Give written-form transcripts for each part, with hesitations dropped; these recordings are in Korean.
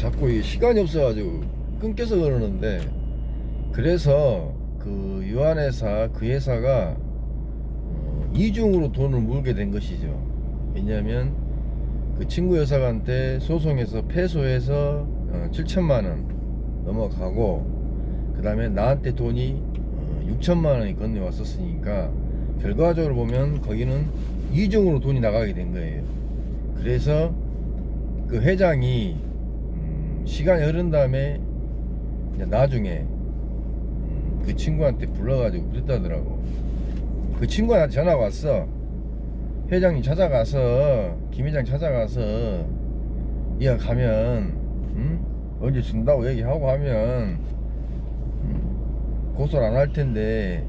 자꾸 이 시간이 없어가지고 끊겨서 그러는데, 그래서 그 유한회사 그 회사가 이중으로 돈을 물게 된 것이죠. 왜냐하면 그 친구 여사한테 소송해서 패소해서 7천만 원 넘어가고, 그 다음에 나한테 돈이 6천만 원이 건네왔었으니까 결과적으로 보면 거기는 이중으로 돈이 나가게 된 거예요. 그래서 그 회장이 시간이 흐른 다음에 이제 나중에 그 친구한테 불러가지고 그랬다더라고. 그 친구한테 전화가 왔어. 회장님 찾아가서, 김 회장 찾아가서 니가 가면 언제 준다고 얘기하고 하면 고소를 안 할 텐데,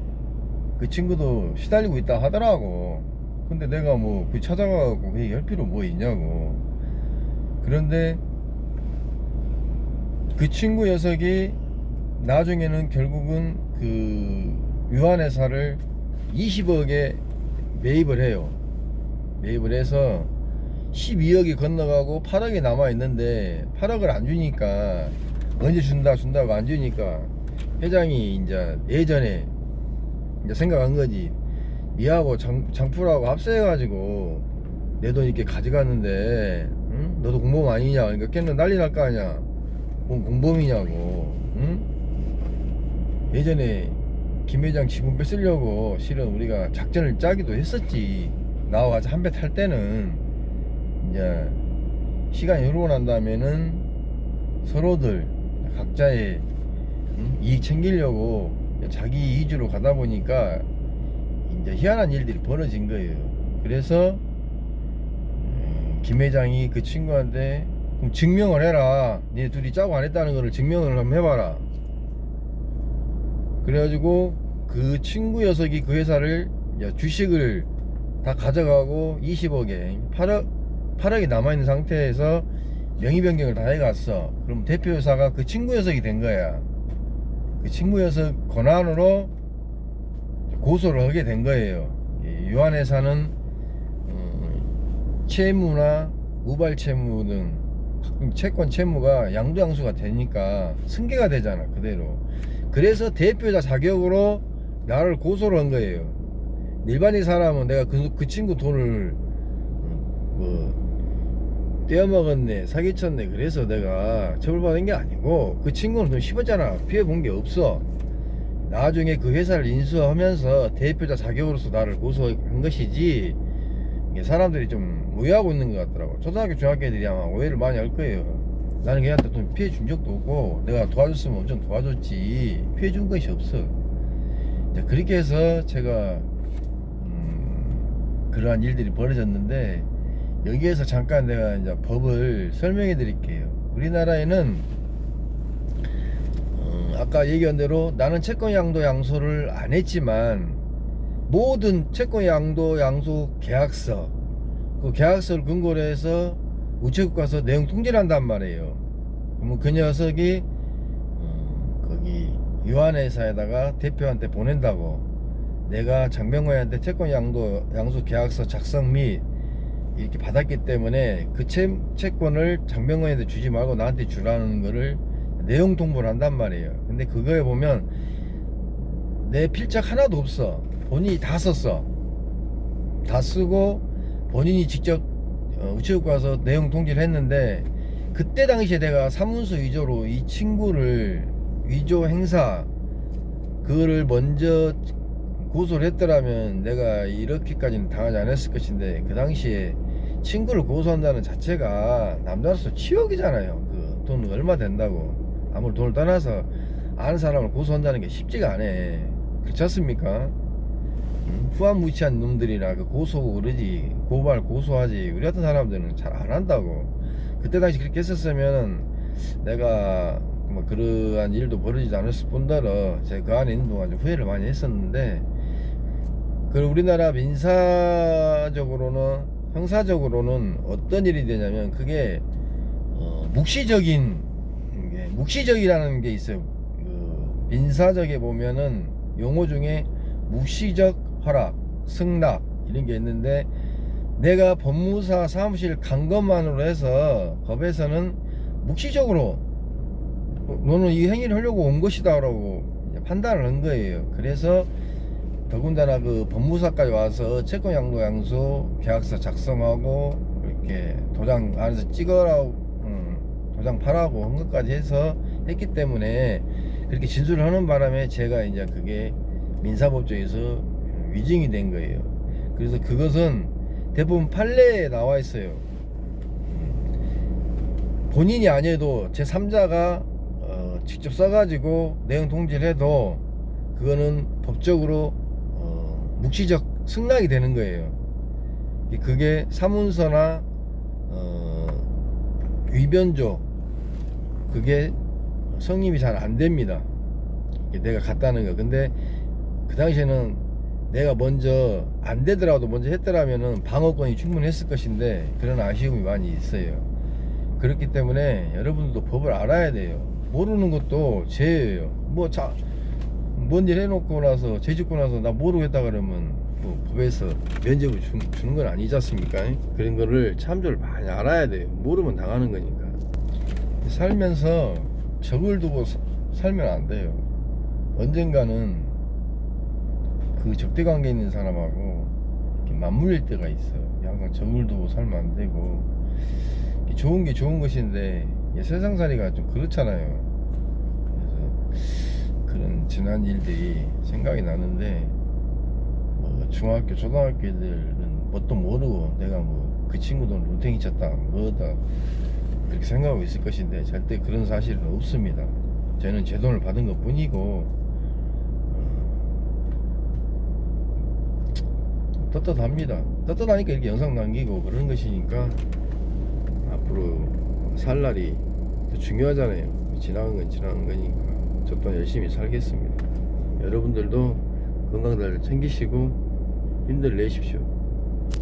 그 친구도 시달리고 있다 하더라고. 근데 내가 뭐 그 찾아가고 그 얘기할 필요 뭐 있냐고. 그런데 그 친구 녀석이 나중에는 결국은 그 유한회사를 20억에 매입을 해요. 매입을 해서 12억이 건너가고 8억이 남아있는데, 8억을 안 주니까, 언제 준다고 안 주니까 회장이 이제 예전에 이제 생각한 거지. 니하고 장프라고 합세해가지고 내 돈 이렇게 가져갔는데, 응? 너도 공범 아니냐? 그러니까 걔는 난리 날 거 아니야. 뭔 공범이냐고. 응? 예전에 김 회장 지분 뺏으려고 실은 우리가 작전을 짜기도 했었지. 나와가지고 한 배 탈 때는 이제 시간이 흐르고 난 다음에는 서로들 각자의 이익 챙기려고 자기 이주로 가다 보니까 이제 희한한 일들이 벌어진 거예요. 그래서 김 회장이 그 친구한테 그럼 증명을 해라. 니네 둘이 짜고 안 했다는 거를 증명을 한번 해봐라. 그래가지고 그 친구 녀석이 그 회사를 주식을 다 가져가고 20억에 8억이 남아있는 상태에서 명의 변경을 다 해갔어. 그럼 대표회사가 그 친구 녀석이 된 거야. 그 친구 녀석 권한으로 고소를 하게 된 거예요. 유한회사는 채무나 우발 채무 등 채권 채무가 양도양수가 되니까 승계가 되잖아, 그대로. 그래서 대표자 자격으로 나를 고소를 한 거예요. 일반인 사람은 내가 그 친구 돈을 떼어먹었네, 사기쳤네, 그래서 내가 처벌받은 게 아니고, 그 친구는 돈 씹었잖아. 피해본 게 없어. 나중에 그 회사를 인수하면서 대표자 자격으로서 나를 고소한 것이지, 사람들이 좀 오해하고 있는 것 같더라고. 초등학교 중학교 애들이 아마 오해를 많이 할 거예요. 나는 걔한테 돈 피해 준 적도 없고, 내가 도와줬으면 엄청 도와줬지 피해 준 것이 없어. 그렇게 해서 제가 그러한 일들이 벌어졌는데, 여기에서 잠깐 내가 이제 법을 설명해 드릴게요. 우리나라에는 아까 얘기한 대로 나는 채권 양도 양수를 안 했지만, 모든 채권 양도 양수 계약서, 그 계약서를 근거로 해서 우체국 가서 내용 통지를 한단 말이에요. 그러면 그 녀석이 거기 유한회사에다가 대표한테 보낸다고. 내가 장병호한테 채권 양도 양수 계약서 작성 및 이렇게 받았기 때문에 그 채권을 장병호한테 주지 말고 나한테 주라는 거를 내용 통보를 한단 말이에요. 근데 그거에 보면 내 필적 하나도 없어. 본인이 다 썼어. 다 쓰고 본인이 직접 우체국 가서 내용 통지를 했는데, 그때 당시에 내가 사문서 위조로 이 친구를 위조 행사 그거를 먼저 고소를 했더라면 내가 이렇게까지는 당하지 않았을 것인데, 그 당시에 친구를 고소한다는 자체가 남자로서 치욕이잖아요. 그 돈 얼마 된다고. 아무리 돈을 떠나서 아는 사람을 고소한다는 게 쉽지가 않아. 그렇지 않습니까? 후한무치한 놈들이나 그 고소고 그러지, 고발 고소하지, 우리 같은 사람들은 잘 안 한다고. 그때 당시 그렇게 했었으면 내가 뭐 그러한 일도 벌어지지 않았을 뿐더러 제가 그 안에 있는 동안 좀 후회를 많이 했었는데, 그리고 우리나라 민사적으로는, 형사적으로는 어떤 일이 되냐면, 그게 묵시적이라는 게 있어요. 그 민사적에 보면은 용어 중에 묵시적 허락, 승낙 이런 게 있는데, 내가 법무사 사무실 간 것만으로 해서 법에서는 묵시적으로 너는 이 행위를 하려고 온 것이다 라고 판단을 한 거예요. 그래서 더군다나 그 법무사까지 와서 채권 양도 양수 계약서 작성하고 이렇게 도장 안에서 찍어라고 도장 파라고 한 것까지 해서 했기 때문에 그렇게 진술을 하는 바람에 제가 이제 그게 민사법정에서 위증이 된 거예요. 그래서 그것은 대부분 판례에 나와 있어요. 본인이 아니어도 제3자가 직접 써가지고 내용 통지를 해도 그거는 법적으로 묵시적 승낙이 되는 거예요. 그게 사문서나 위변조 그게 성립이 잘 안 됩니다. 내가 갔다는 거. 근데 그 당시에는 내가 먼저 안 되더라도 먼저 했더라면은 방어권이 충분했을 것인데 그런 아쉬움이 많이 있어요. 그렇기 때문에 여러분들도 법을 알아야 돼요. 모르는 것도 죄예요. 뭔 일 해놓고 나서 죄 짓고 나서 나 모르겠다 그러면 뭐 법에서 면죄부 주는 건 아니지 않습니까? 그런 거를 참조를 많이 알아야 돼요. 모르면 당하는 거니까. 살면서 적을 두고 살면 안 돼요. 언젠가는 그 적대관계 있는 사람하고 이렇게 맞물릴 때가 있어요. 항상 적을 두고 살면 안 되고, 좋은 게 좋은 것인데 세상살이가 좀 그렇잖아요. 그래서 그런 지난 일들이 생각이 나는데, 뭐 중학교 초등학교 애들은 뭣도 모르고 내가 뭐 그 친구도 눈탱이 쳤다 뭐다 그렇게 생각하고 있을 것인데 절대 그런 사실은 없습니다. 저는 제 돈을 받은 것 뿐이고 떳떳합니다. 떳떳하니까 이렇게 영상 남기고 그러는 것이니까 앞으로 살 날이 더 중요하잖아요. 지나간 건 지나간 거니까 저 또한 열심히 살겠습니다. 여러분들도 건강 잘 챙기시고 힘들 내십시오.